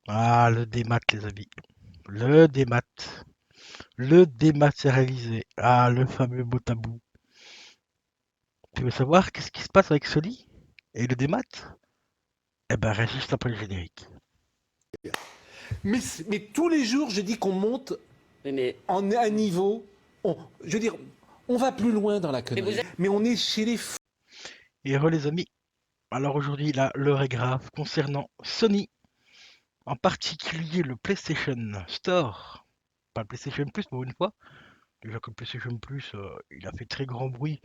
Ah, le démat, les amis. Le démat. Le dématérialisé. Ah, le fameux mot tabou. Tu veux savoir qu'est-ce qui se passe avec Sony et le démat? Eh ben, reste juste après le générique. Mais tous les jours, je dis qu'on monte Oui, mais, en un niveau. Je veux dire, on va plus loin dans la mais vous connerie. êtes... Mais on est chez les fous. Et re les amis. Alors aujourd'hui, là, l'heure est grave concernant Sony, en particulier le PlayStation Store. Pas le PlayStation Plus pour une fois. Déjà que le PlayStation Plus, il a fait très grand bruit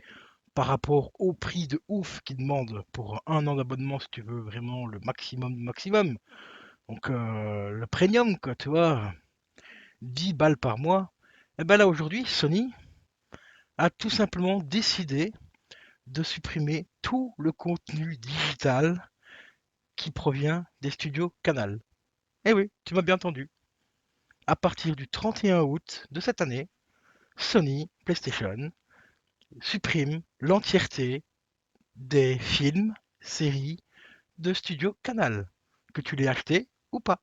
par rapport au prix de ouf qu'il demande pour un an d'abonnement si tu veux vraiment le maximum du maximum. Donc le premium, quoi, tu vois, 10 balles par mois. Et ben là aujourd'hui, Sony a tout simplement décidé de supprimer tout le contenu digital qui provient des studios Canal. Eh oui, tu m'as bien entendu. À partir du 31 août de cette année, Sony PlayStation supprime l'entièreté des films, séries de studio Canal, que tu l'aies acheté ou pas.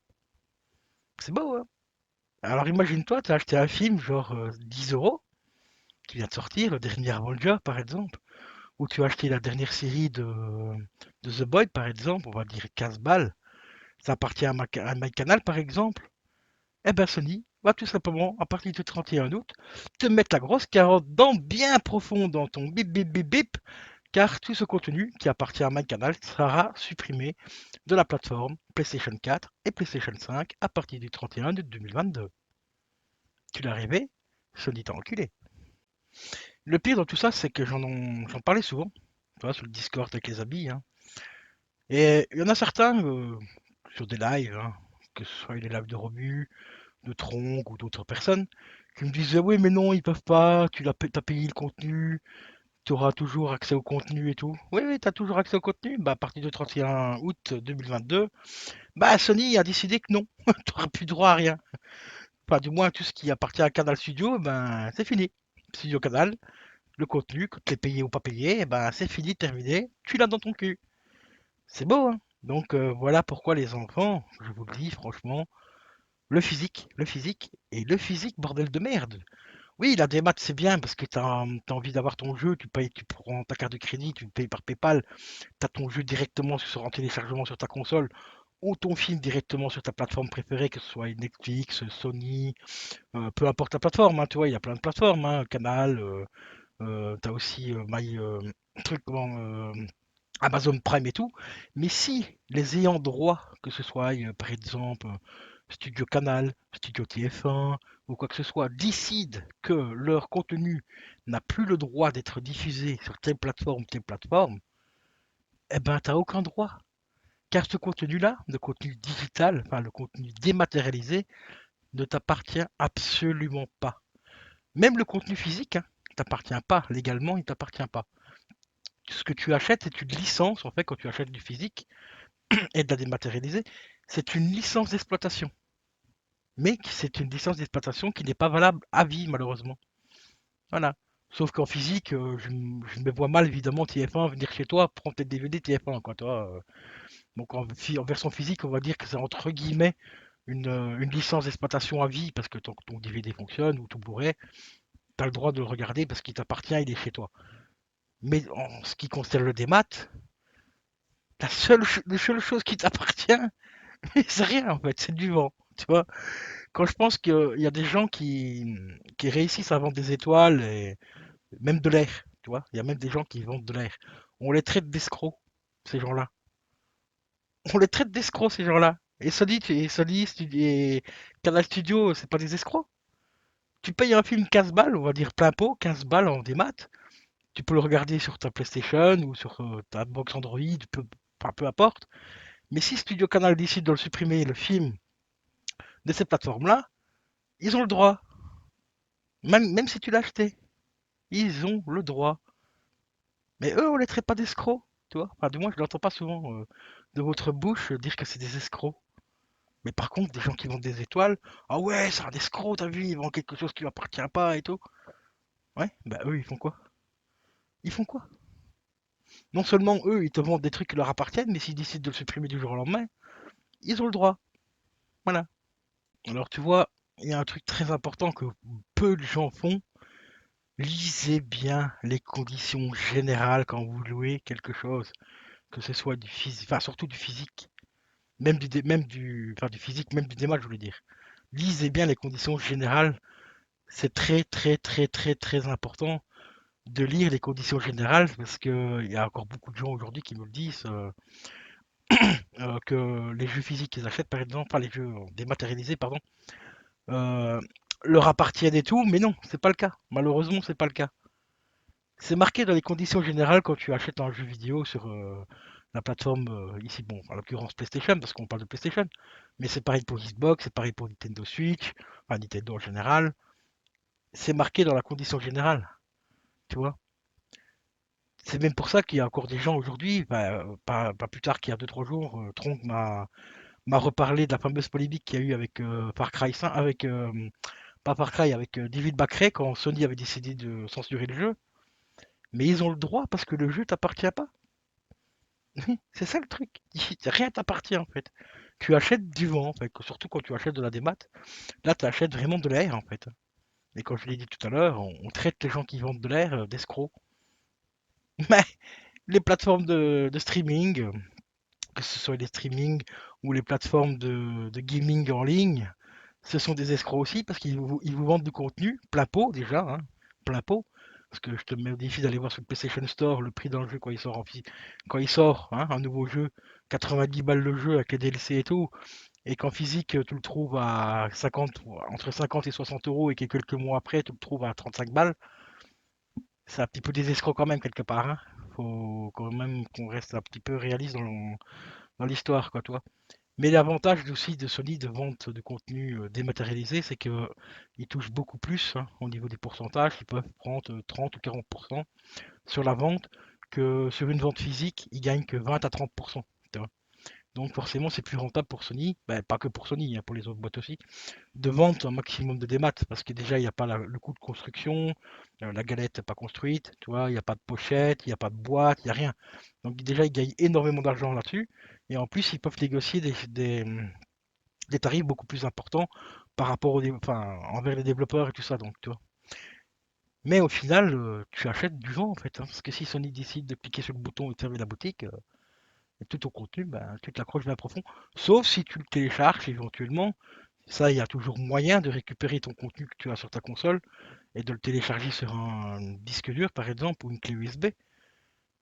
C'est beau, hein? Alors imagine-toi, tu as acheté un film genre 10 euros, qui vient de sortir, le dernier Avenger par exemple, ou tu as acheté la dernière série de The Boy par exemple, on va dire 15 balles, ça appartient à MyCanal par exemple, eh ben Sony va tout simplement, à partir du 31 août, te mettre la grosse carotte dans bien profond dans ton bip bip bip bip, car tout ce contenu qui appartient à MyCanal sera supprimé de la plateforme PlayStation 4 et PlayStation 5 à partir du 31 août 2022. Tu l'as rêvé? Sony t'a enculé. Le pire dans tout ça, c'est que j'en parlais souvent, tu vois, sur le Discord avec les amis, hein. Et il y en a certains sur des lives, hein, que ce soit les lives de Romu, de Tronc ou d'autres personnes, qui me disaient oui mais non ils peuvent pas, t'as payé le contenu, tu auras toujours accès au contenu et tout. Oui oui t'as toujours accès au contenu, bah à partir du 31 août 2022, bah Sony a décidé que non, t'auras plus droit à rien. Enfin du moins tout ce qui appartient à Canal Studio, ben c'est fini. Studio Canal, le contenu, que tu es payé ou pas payé, eh ben c'est fini, terminé, tu l'as dans ton cul. C'est beau hein. Donc voilà pourquoi les enfants, je vous le dis franchement, le physique et le physique, bordel de merde. Oui, la démat, c'est bien parce que t'as envie d'avoir ton jeu, tu payes, tu prends ta carte de crédit, tu payes par PayPal, tu as ton jeu directement en téléchargement sur ta console ou ton film directement sur ta plateforme préférée, que ce soit Netflix, Sony, peu importe la plateforme, hein, tu vois, il y a plein de plateformes, hein, Canal, t'as aussi truc, Amazon Prime et tout. Mais si les ayants droit, que ce soit par exemple Studio Canal, Studio TF1 ou quoi que ce soit, décident que leur contenu n'a plus le droit d'être diffusé sur telle plateforme, eh ben t'as aucun droit. Car ce contenu-là, le contenu digital, enfin le contenu dématérialisé, ne t'appartient absolument pas. Même le contenu physique, hein, t'appartient pas. Légalement, il t'appartient pas. Ce que tu achètes, c'est une licence, en fait, quand tu achètes du physique et de la dématérialisée, c'est une licence d'exploitation. Mais c'est une licence d'exploitation qui n'est pas valable à vie, malheureusement. Voilà. Sauf qu'en physique, je me vois mal, évidemment, TF1 venir chez toi, prendre tes DVD TF1, quoi, toi. Donc en version physique, on va dire que c'est entre guillemets une licence d'exploitation à vie, parce que ton DVD fonctionne, ou ton Blu-ray, tu as le droit de le regarder parce qu'il t'appartient, il est chez toi. Mais en ce qui concerne le démat, la seule chose qui t'appartient, c'est rien en fait, c'est du vent. Tu vois, quand je pense qu'il y a des gens qui réussissent à vendre des étoiles et même de l'air, tu vois, il y a même des gens qui vendent de l'air. On les traite d'escrocs, ces gens-là. On les traite d'escrocs, ces gens-là. Et Canal Studio, c'est pas des escrocs. Tu payes un film 15 balles, on va dire plein pot, 15 balles en démat. Tu peux le regarder sur ta PlayStation ou sur ta box Android, enfin, peu importe. Mais si Studio Canal décide de le supprimer, le film, de ces plateformes-là, ils ont le droit. Même si tu l'as acheté, ils ont le droit. Mais eux, on les traite pas d'escrocs, tu vois. Enfin, du moins, je l'entends pas souvent de votre bouche dire que c'est des escrocs. Mais par contre, des gens qui vendent des étoiles, ah ouais, c'est un escroc, t'as vu, ils vendent quelque chose qui leur appartient pas et tout. Ouais, bah eux, ils font quoi? Ils font quoi? Non seulement eux, ils te vendent des trucs qui leur appartiennent, mais s'ils décident de le supprimer du jour au lendemain, ils ont le droit. Voilà. Alors tu vois, il y a un truc très important que peu de gens font. Lisez bien les conditions générales quand vous louez quelque chose, que ce soit du physique, enfin surtout du physique, enfin du physique, même du démat, je voulais dire. Lisez bien les conditions générales. C'est très très très très très important de lire les conditions générales parce que il y a encore beaucoup de gens aujourd'hui qui me le disent que les jeux physiques qu'ils achètent par exemple, enfin les jeux dématérialisés pardon, euh, leur appartiennent et tout, mais non, c'est pas le cas. Malheureusement, c'est pas le cas. C'est marqué dans les conditions générales quand tu achètes un jeu vidéo sur la plateforme ici, bon, en l'occurrence PlayStation, parce qu'on parle de PlayStation, mais c'est pareil pour Xbox, c'est pareil pour Nintendo Switch, enfin Nintendo en général. C'est marqué dans la condition générale, tu vois. C'est même pour ça qu'il y a encore des gens aujourd'hui, bah, pas plus tard qu'il y a 2 3 jours, Tronc m'a reparlé de la fameuse polémique qu'il y a eu avec Far Cry 5, avec pas Far Cry, avec David Backray quand Sony avait décidé de censurer le jeu. Mais ils ont le droit parce que le jeu t'appartient pas. C'est ça le truc. Rien t'appartient en fait. Tu achètes du vent en fait, surtout quand tu achètes de la démat. Là, tu achètes vraiment de l'air en fait. Et comme je l'ai dit tout à l'heure, on traite les gens qui vendent de l'air d'escrocs. Mais les plateformes de streaming, que ce soit les streaming ou les plateformes de gaming en ligne, ce sont des escrocs aussi parce qu'ils vous vendent du contenu plein pot déjà, hein, plein pot. Parce que je te mets au défi d'aller voir sur le PlayStation Store le prix d'un jeu quand il sort quand il sort, hein, un nouveau jeu, 90 balles le jeu avec les DLC et tout, et qu'en physique tu le trouves à 50, entre 50 et 60 euros et que quelques mois après tu le trouves à 35 balles, c'est un petit peu des escrocs quand même quelque part, hein. Faut quand même qu'on reste un petit peu réaliste dans l'histoire, quoi, toi. Mais l'avantage aussi de Sony de vente de contenu dématérialisé, c'est que ils touchent beaucoup plus hein, au niveau des pourcentages. Ils peuvent prendre 30 ou 40% sur la vente que sur une vente physique, ils gagnent que 20 à 30%. Tu vois. Donc forcément, c'est plus rentable pour Sony, ben, pas que pour Sony, hein, pour les autres boîtes aussi, de vendre un maximum de démat parce que déjà, il n'y a pas le coût de construction, la galette n'est pas construite, tu vois, il n'y a pas de pochette, il n'y a pas de boîte, il n'y a rien. Donc déjà, ils gagnent énormément d'argent là-dessus. Et en plus, ils peuvent négocier des tarifs beaucoup plus importants par rapport enfin, envers les développeurs et tout ça, donc, tu vois. Mais au final, tu achètes du vent en fait, hein, parce que si Sony décide de cliquer sur le bouton et de fermer la boutique, et tout ton contenu, ben, tu te l'accroches bien profond. Sauf si tu le télécharges éventuellement. Ça, il y a toujours moyen de récupérer ton contenu que tu as sur ta console et de le télécharger sur un disque dur, par exemple, ou une clé USB.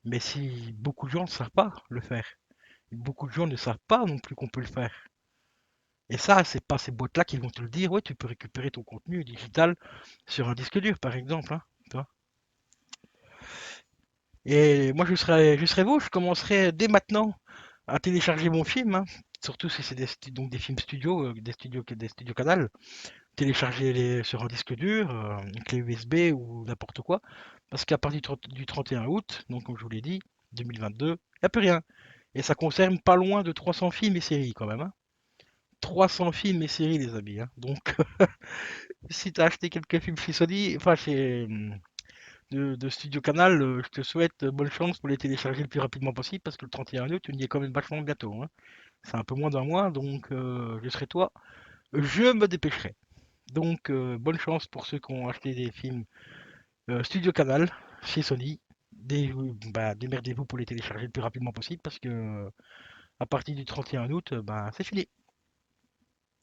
Mais si beaucoup de gens ne savent pas le faire, beaucoup de gens ne savent pas non plus qu'on peut le faire. Et ça, c'est pas ces boîtes-là qui vont te le dire. Ouais, tu peux récupérer ton contenu digital sur un disque dur, par exemple. Hein, tu vois. Et moi, je serais vous, je commencerai dès maintenant à télécharger mon film. Hein. Surtout si c'est donc des films studio, des studios Canal. Télécharger sur un disque dur, une clé USB ou n'importe quoi. Parce qu'à partir du 31 août, donc comme je vous l'ai dit, 2022, il n'y a plus rien. Et ça concerne pas loin de 300 films et séries quand même. Hein. 300 films et séries, les amis. Hein. Donc, si tu as acheté quelques films chez Sony, enfin chez de Studio Canal, je te souhaite bonne chance pour les télécharger le plus rapidement possible parce que le 31 août, tu y es quand même vachement bientôt. Hein. C'est un peu moins d'un mois, donc je serai toi. Je me dépêcherai. Donc, bonne chance pour ceux qui ont acheté des films Studio Canal chez Sony. Démerdez-vous pour les télécharger le plus rapidement possible parce que à partir du 31 août, c'est fini.